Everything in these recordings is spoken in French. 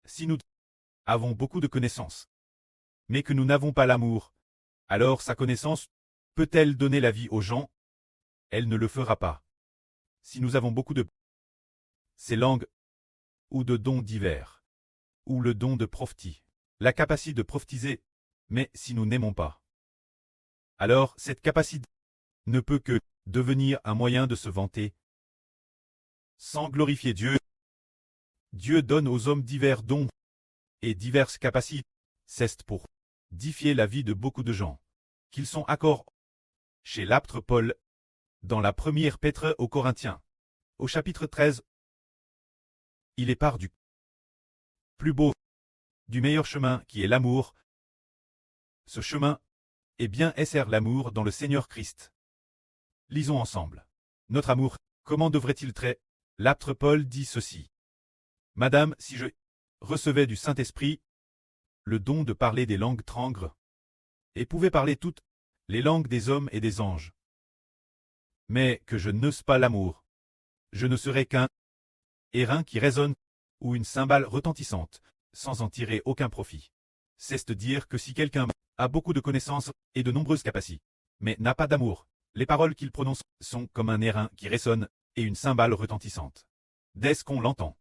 Si nous avons beaucoup de connaissances, mais que nous n'avons pas l'amour, alors sa connaissance peut-elle donner la vie aux gens? Elle ne le fera pas. Si nous avons beaucoup de ces langues, ou de dons divers, ou le don de prophétie, la capacité de prophétiser, mais si nous n'aimons pas, alors cette capacité ne peut que devenir un moyen de se vanter, sans glorifier Dieu. Dieu donne aux hommes divers dons et diverses capacités, c'est pour édifier la vie de beaucoup de gens, qu'ils sont accords chez l'apôtre Paul, dans la première Pètre aux Corinthiens, au chapitre 13, il est part du plus beau, du meilleur chemin qui est l'amour. Ce chemin est bien sert l'amour dans le Seigneur Christ. Lisons ensemble. Notre amour, comment devrait-il traiter? L'apôtre Paul dit ceci. Madame, si je recevais du Saint-Esprit le don de parler des langues étrangères, et pouvais parler toutes les langues des hommes et des anges, mais que je n'eusse pas l'amour, je ne serais qu'un airain qui résonne, ou une cymbale retentissante, sans en tirer aucun profit. C'est dire que si quelqu'un a beaucoup de connaissances et de nombreuses capacités, mais n'a pas d'amour, les paroles qu'il prononce sont comme un airain qui résonne et une cymbale retentissante. Dès qu'on l'entend.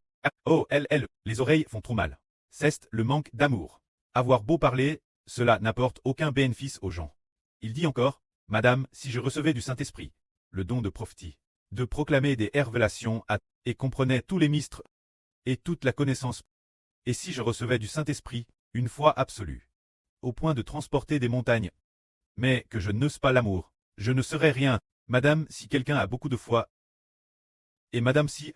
Les oreilles font trop mal. C'est le manque d'amour. Avoir beau parler, cela n'apporte aucun bénéfice aux gens. Il dit encore, Madame, si je recevais du Saint-Esprit le don de prophétie, de proclamer des révélations et comprenais tous les mystères et toute la connaissance, et si je recevais du Saint-Esprit une foi absolue, au point de transporter des montagnes, mais que je n'eusse pas l'amour, je ne serais rien. Madame, si quelqu'un a beaucoup de foi, et Madame si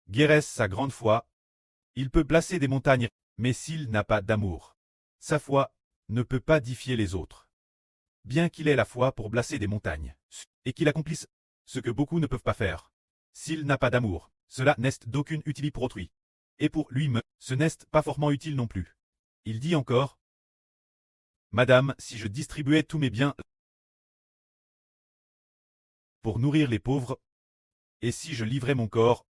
guérisse sa grande foi, il peut placer des montagnes, mais s'il n'a pas d'amour, sa foi ne peut pas édifier les autres. Bien qu'il ait la foi pour placer des montagnes, et qu'il accomplisse ce que beaucoup ne peuvent pas faire, s'il n'a pas d'amour, cela n'est d'aucune utilité pour autrui. Et pour lui-même, ce n'est pas fortement utile non plus. Il dit encore, Madame, si je distribuais tous mes biens pour nourrir les pauvres, et si je livrais mon corps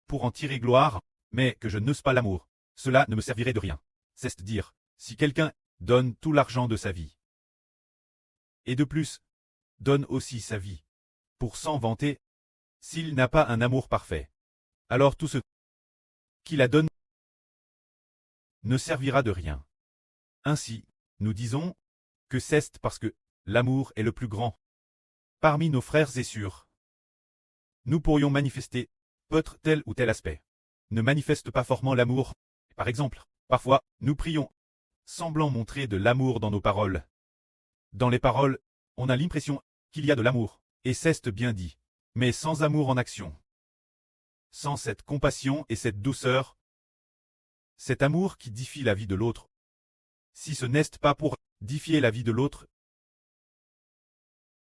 pour en tirer gloire, mais que je n'eusse pas l'amour, cela ne me servirait de rien. C'est dire, si quelqu'un donne tout l'argent de sa vie, et de plus, donne aussi sa vie, pour s'en vanter, s'il n'a pas un amour parfait, alors tout ce qu'il a donné ne servira de rien. Ainsi, nous disons que c'est parce que l'amour est le plus grand parmi nos frères et sœurs. Nous pourrions manifester peut-être tel ou tel aspect. Ne manifeste pas fortement l'amour. Par exemple, parfois, nous prions, semblant montrer de l'amour dans nos paroles. Dans les paroles, on a l'impression qu'il y a de l'amour, et c'est bien dit, mais sans amour en action. Sans cette compassion et cette douceur, cet amour qui édifie la vie de l'autre, si ce n'est pas pour édifier la vie de l'autre,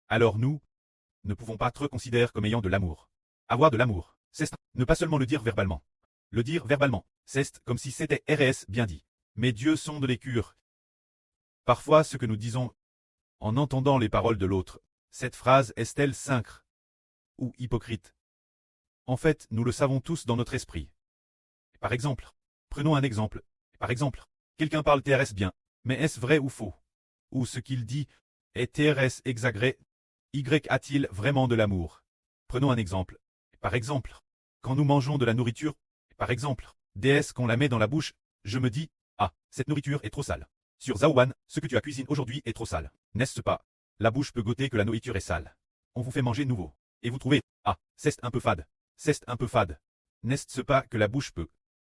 alors nous ne pouvons pas être considérés comme ayant de l'amour. Avoir de l'amour, c'est ne pas seulement le dire verbalement. Le dire verbalement, c'est comme si c'était RS bien dit. Mais Dieu sonde les cœurs. Parfois ce que nous disons, en entendant les paroles de l'autre, cette phrase est-elle sincère ou hypocrite? En fait, nous le savons tous dans notre esprit. Par exemple, prenons un exemple. Par exemple, quelqu'un parle TRS bien, mais est-ce vrai ou faux? Ou ce qu'il dit est TRS exagéré? Y a-t-il vraiment de l'amour? Prenons un exemple. Par exemple, quand nous mangeons de la nourriture, par exemple, DS qu'on la met dans la bouche, je me dis, ah, cette nourriture est trop sale. Sur Zaowan, ce que tu as cuisiné aujourd'hui est trop sale. N'est-ce pas? La bouche peut goûter que la nourriture est sale. On vous fait manger nouveau. Et vous trouvez, ah, c'est un peu fade. C'est un peu fade. N'est-ce pas que la bouche peut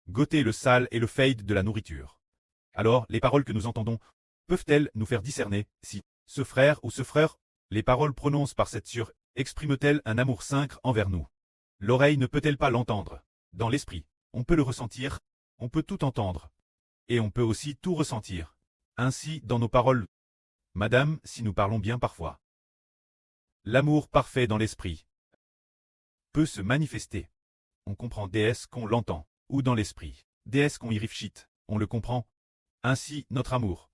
goûter le sale et le fade de la nourriture? Alors, les paroles que nous entendons, peuvent-elles nous faire discerner si ce frère ou ce frère, les paroles prononcées par cette sœur, expriment-elles un amour sincère envers nous? L'oreille ne peut-elle pas l'entendre? Dans l'esprit, on peut le ressentir, on peut tout entendre. Et on peut aussi tout ressentir. Ainsi, dans nos paroles, Madame, si nous parlons bien parfois, l'amour parfait dans l'esprit peut se manifester. On comprend DS qu'on l'entend, ou dans l'esprit, DS qu'on y réfléchit, on le comprend. Ainsi, notre amour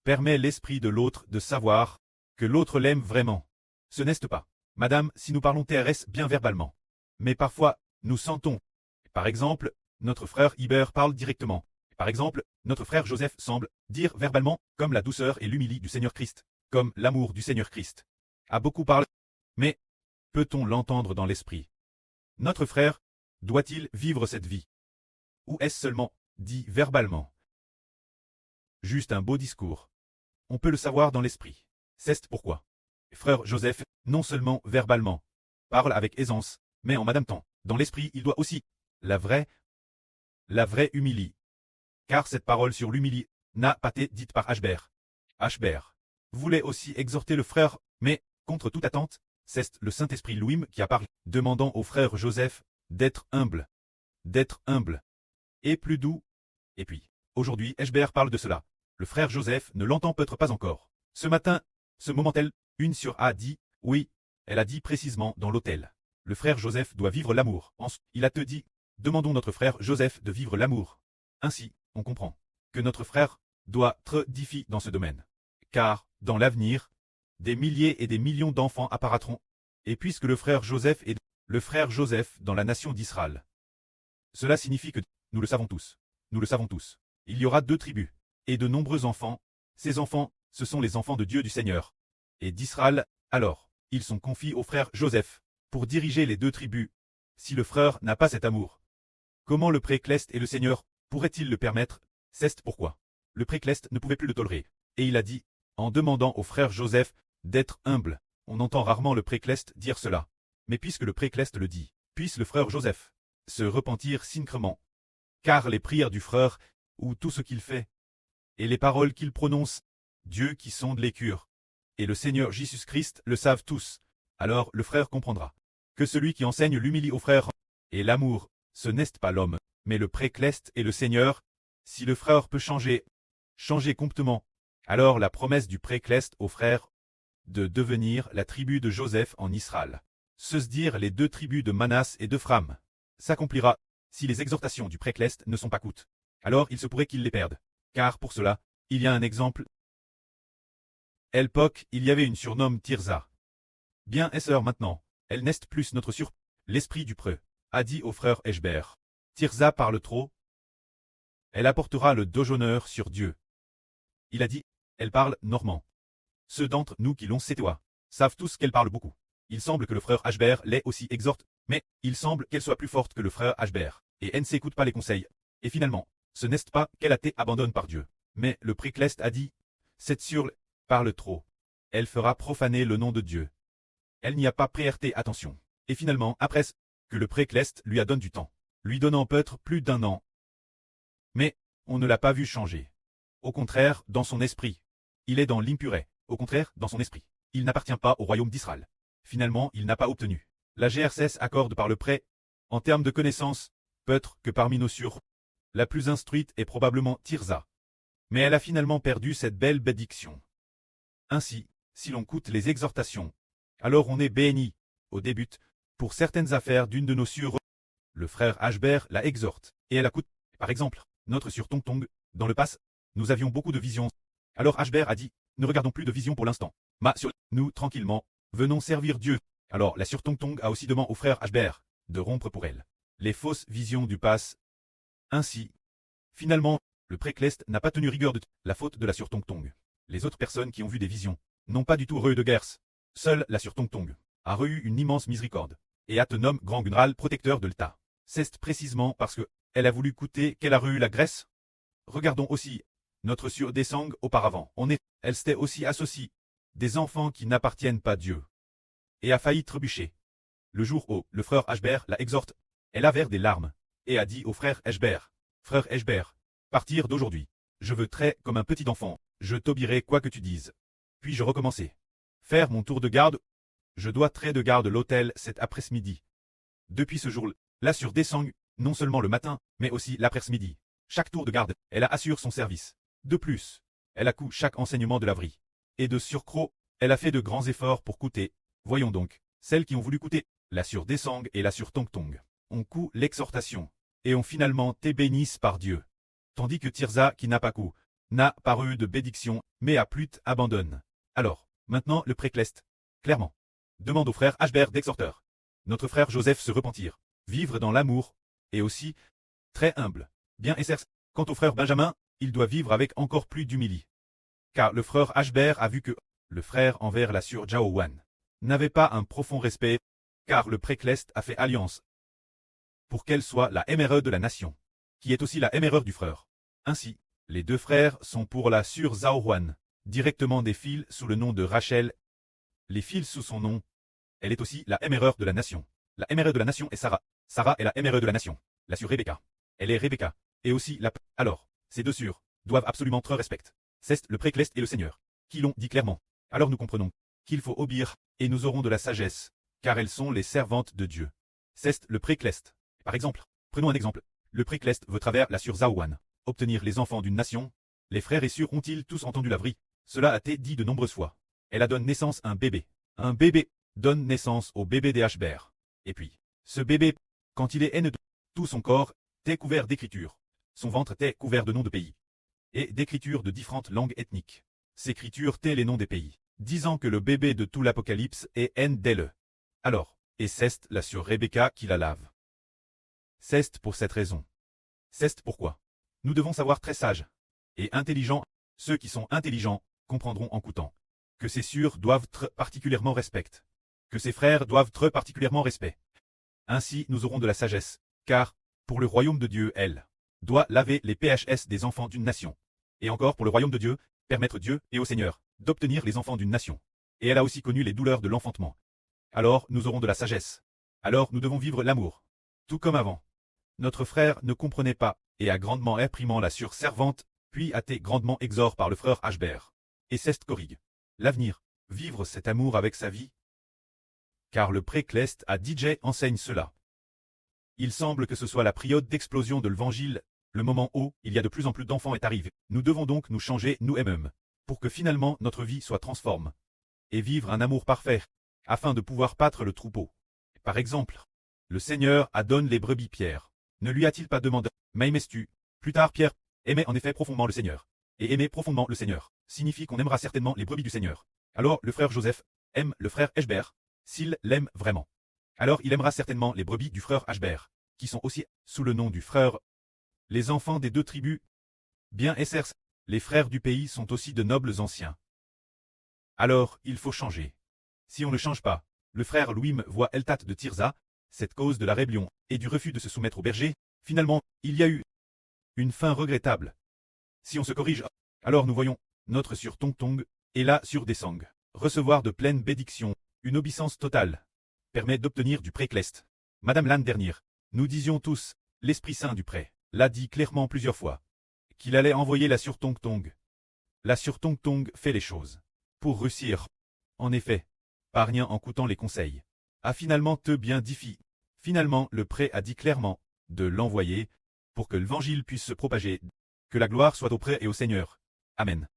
permet l'esprit de l'autre de savoir que l'autre l'aime vraiment. Ce n'est pas, Madame, si nous parlons TRS bien verbalement. Mais parfois, nous sentons. Par exemple, notre frère Iber parle directement. Par exemple, notre frère Joseph semble dire verbalement comme la douceur et l'humilité du Seigneur Christ, comme l'amour du Seigneur Christ. A beaucoup parlé. Mais peut-on l'entendre dans l'esprit? Notre frère doit-il vivre cette vie? Ou est-ce seulement dit verbalement? Juste un beau discours. On peut le savoir dans l'esprit. C'est pourquoi frère Joseph, non seulement verbalement, parle avec aisance, mais en madame temps, dans l'esprit il doit aussi la vraie humilité. Car cette parole sur l'humilité n'a pas été dite par Ashbert. Ashbert voulait aussi exhorter le frère, mais, contre toute attente, c'est le Saint-Esprit lui-même qui a parlé, demandant au frère Joseph d'être humble, et plus doux. Et puis, aujourd'hui Ashbert parle de cela. Le frère Joseph ne l'entend peut-être pas encore. Ce matin, ce moment-elle, une sur a dit, oui, elle a dit précisément dans l'hôtel. Le frère Joseph doit vivre l'amour. Il a te dit, demandons notre frère Joseph de vivre l'amour. Ainsi, on comprend que notre frère doit être difficile dans ce domaine. Car, dans l'avenir, des milliers et des millions d'enfants apparaîtront, et puisque le frère Joseph est le frère Joseph dans la nation d'Israël. Cela signifie que, nous le savons tous, il y aura 2 tribus, et de nombreux enfants. Ces enfants, ce sont les enfants de Dieu du Seigneur, et d'Israël. Alors, ils sont confiés au frère Joseph, pour diriger les 2 tribus. Si le frère n'a pas cet amour, comment le précleste et le Seigneur pourrait-il le permettre? C'est pourquoi le précleste ne pouvait plus le tolérer, et il a dit, en demandant au frère Joseph d'être humble. On entend rarement le précleste dire cela, mais puisque le précleste le dit, puisse le frère Joseph se repentir sincèrement, car les prières du frère, ou tout ce qu'il fait, et les paroles qu'il prononce, Dieu qui sonde les cœurs, et le Seigneur Jésus-Christ le savent tous, alors le frère comprendra que celui qui enseigne l'humilité au frère et l'amour, ce n'est pas l'homme, mais le précleste et le Seigneur. Si le frère peut changer complètement, alors la promesse du précleste au frère de devenir la tribu de Joseph en Israël, se dire les 2 tribus de Manasse et d'Ephraim, s'accomplira. Si les exhortations du précleste ne sont pas coûtes, alors il se pourrait qu'il les perde, car pour cela, il y a un exemple. À l'époque, il y avait une surnomme Tirza. Bien et sœur maintenant, elle n'est plus notre l'esprit du preux, a dit au frère Ashbert. Tirza parle trop. Elle apportera le déshonneur sur Dieu. Il a dit, elle parle normand. Ceux d'entre nous qui l'ont sétois savent tous qu'elle parle beaucoup. Il semble que le frère Ashbert l'ait aussi exhorte, mais il semble qu'elle soit plus forte que le frère Ashbert, et elle ne s'écoute pas les conseils. Et finalement, ce n'est pas qu'elle a été abandonnée par Dieu, mais le précleste a dit, cette sur parle trop. Elle fera profaner le nom de Dieu. Elle n'y a pas prêté attention. Et finalement, après que le précleste lui a donné du temps, lui donnant peut-être plus d'1 an. Mais, on ne l'a pas vu changer. Au contraire, dans son esprit. Il est dans l'impuré. Au contraire, dans son esprit. Il n'appartient pas au royaume d'Israël. Finalement, il n'a pas obtenu. La GRCS accorde par le prêt. En termes de connaissances, peut-être que parmi nos sûrs, la plus instruite est probablement Tirza. Mais elle a finalement perdu cette belle bénédiction. Ainsi, si l'on coûte les exhortations, alors on est béni, au début, pour certaines affaires d'une de nos sûres. Le frère Ashbert la exhorte, et elle a coûté. Par exemple, notre sur Tong Tong, dans le pass, nous avions beaucoup de visions. Alors Ashbert a dit, ne regardons plus de visions pour l'instant. Mais sur nous, tranquillement, venons servir Dieu. Alors la sur Tong Tong a aussi demandé au frère Ashbert de rompre pour elle les fausses visions du pass. Ainsi, finalement, le précleste n'a pas tenu rigueur de la faute de la sur Tong Tong. Les autres personnes qui ont vu des visions n'ont pas du tout reçu de guerre. Seule la sur Tong Tong a reçu une immense miséricorde, et a te nomme grand général protecteur de l'État. C'est précisément parce que elle a voulu coûter qu'elle a reçu la Grèce. Regardons aussi notre sur Desang auparavant. Elle s'était aussi associée des enfants qui n'appartiennent pas à Dieu, et a failli trébucher. Le jour où le frère Ashbert la exhorte, elle a versé des larmes, et a dit au frère Ashbert, frère Ashbert, partir d'aujourd'hui, je veux très comme un petit enfant, je t'obéirai quoi que tu dises. Puis je recommençai. Faire mon tour de garde. Je dois traiter de garde l'hôtel cet après-midi. Depuis ce jour-là sur Desang, non seulement le matin, mais aussi l'après-midi. Chaque tour de garde, elle assure son service. De plus, elle a coûté chaque enseignement de la vie. Et de surcroît, elle a fait de grands efforts pour coûter. Voyons donc, celles qui ont voulu coûter, la sur Desang et la sur Tong Tong, ont coûté l'exhortation, et ont finalement été bénies par Dieu. Tandis que Tirza, qui n'a pas coûté, n'a pas eu de bénédiction, mais a plus abandonne. Alors, maintenant le précleste, clairement, demande au frère Ashbert d'exhorteur. Notre frère Joseph se repentir, vivre dans l'amour, et aussi, très humble, bien et certes, Quant au frère Benjamin, il doit vivre avec encore plus d'humilité. Car le frère Ashbert a vu que le frère envers la sœur Jaowan n'avait pas un profond respect, car le précleste a fait alliance pour qu'elle soit la MRE de la nation, qui est aussi la MRE du frère. Ainsi, les deux frères sont pour la sœur Zaowan, directement des fils sous le nom de Rachel, les fils sous son nom. Elle est aussi la MRE de la nation. La MRE de la nation est Sarah. Sarah est la MRE de la nation. La sœur Rebecca. Elle est Rebecca. Et aussi la... Alors, ces deux sœurs doivent absolument te respecter. C'est le précleste et le Seigneur, qui l'ont dit clairement. Alors nous comprenons qu'il faut obéir, et nous aurons de la sagesse, car elles sont les servantes de Dieu. C'est le précleste. Par exemple, prenons un exemple. Le précleste veut travers la sœur Zaowan obtenir les enfants d'une nation. Les frères et sœurs ont-ils tous entendu la vraie? Cela a été dit de nombreuses fois. Elle a donné naissance à un bébé. Un bébé donne naissance au bébé des Ashbert. Et puis, ce bébé, quand il est né de tout son corps, est couvert d'écritures. Son ventre est couvert de noms de pays. Et d'écritures de différentes langues ethniques. Ces écritures étaient les noms des pays, disant que le bébé de tout l'Apocalypse est N-Dele. Alors, et c'est la sœur Rebecca qui la lave. C'est pour cette raison. C'est pourquoi nous devons savoir très sages et intelligents. Ceux qui sont intelligents comprendront en coûtant que ces sœurs doivent être particulièrement respect, que ces frères doivent être particulièrement respect. Ainsi nous aurons de la sagesse, car, pour le royaume de Dieu, elle doit laver les PHS des enfants d'une nation. Et encore pour le royaume de Dieu, permettre Dieu et au Seigneur d'obtenir les enfants d'une nation. Et elle a aussi connu les douleurs de l'enfantement. Alors nous aurons de la sagesse. Alors nous devons vivre l'amour. Tout comme avant. Notre frère ne comprenait pas, et a grandement réprimant la sœur servante, puis a été grandement exhorté par le frère Ashbert. Et c'est corrigue. L'avenir, vivre cet amour avec sa vie. Car le précleste à DJ enseigne cela. Il semble que ce soit la période d'explosion de l'évangile, le moment où il y a de plus en plus d'enfants est arrivé. Nous devons donc nous changer nous-mêmes, pour que finalement notre vie soit transformée, et vivre un amour parfait, afin de pouvoir battre le troupeau. Par exemple, le Seigneur a donné les brebis Pierre. Ne lui a-t-il pas demandé, m'aimes-tu? Plus tard Pierre aimait en effet profondément le Seigneur. Et aimer profondément le Seigneur signifie qu'on aimera certainement les brebis du Seigneur. Alors le frère Joseph aime le frère Ashbert, s'il l'aime vraiment. Alors il aimera certainement les brebis du frère Ashbert, qui sont aussi sous le nom du frère. Les enfants des deux tribus, bien Essers, les frères du pays sont aussi de nobles anciens. Alors il faut changer. Si on ne change pas, le frère Louim voit Eltat de Tirza, cette cause de la rébellion et du refus de se soumettre au berger, finalement, il y a eu une fin regrettable. Si on se corrige, alors nous voyons notre sur Tong Tong et là sur Desang recevoir de pleines bénédictions, une obéissance totale permet d'obtenir du précleste. Madame l'année dernière, nous disions tous, l'Esprit Saint du pré l'a dit clairement plusieurs fois, qu'il allait envoyer la sur Tong Tong. La sur Tong Tong fait les choses pour réussir. En effet, par rien en coûtant les conseils, a finalement te bien diffi. Finalement, le pré a dit clairement de l'envoyer pour que l'évangile puisse se propager, que la gloire soit au pré et au Seigneur. Amen.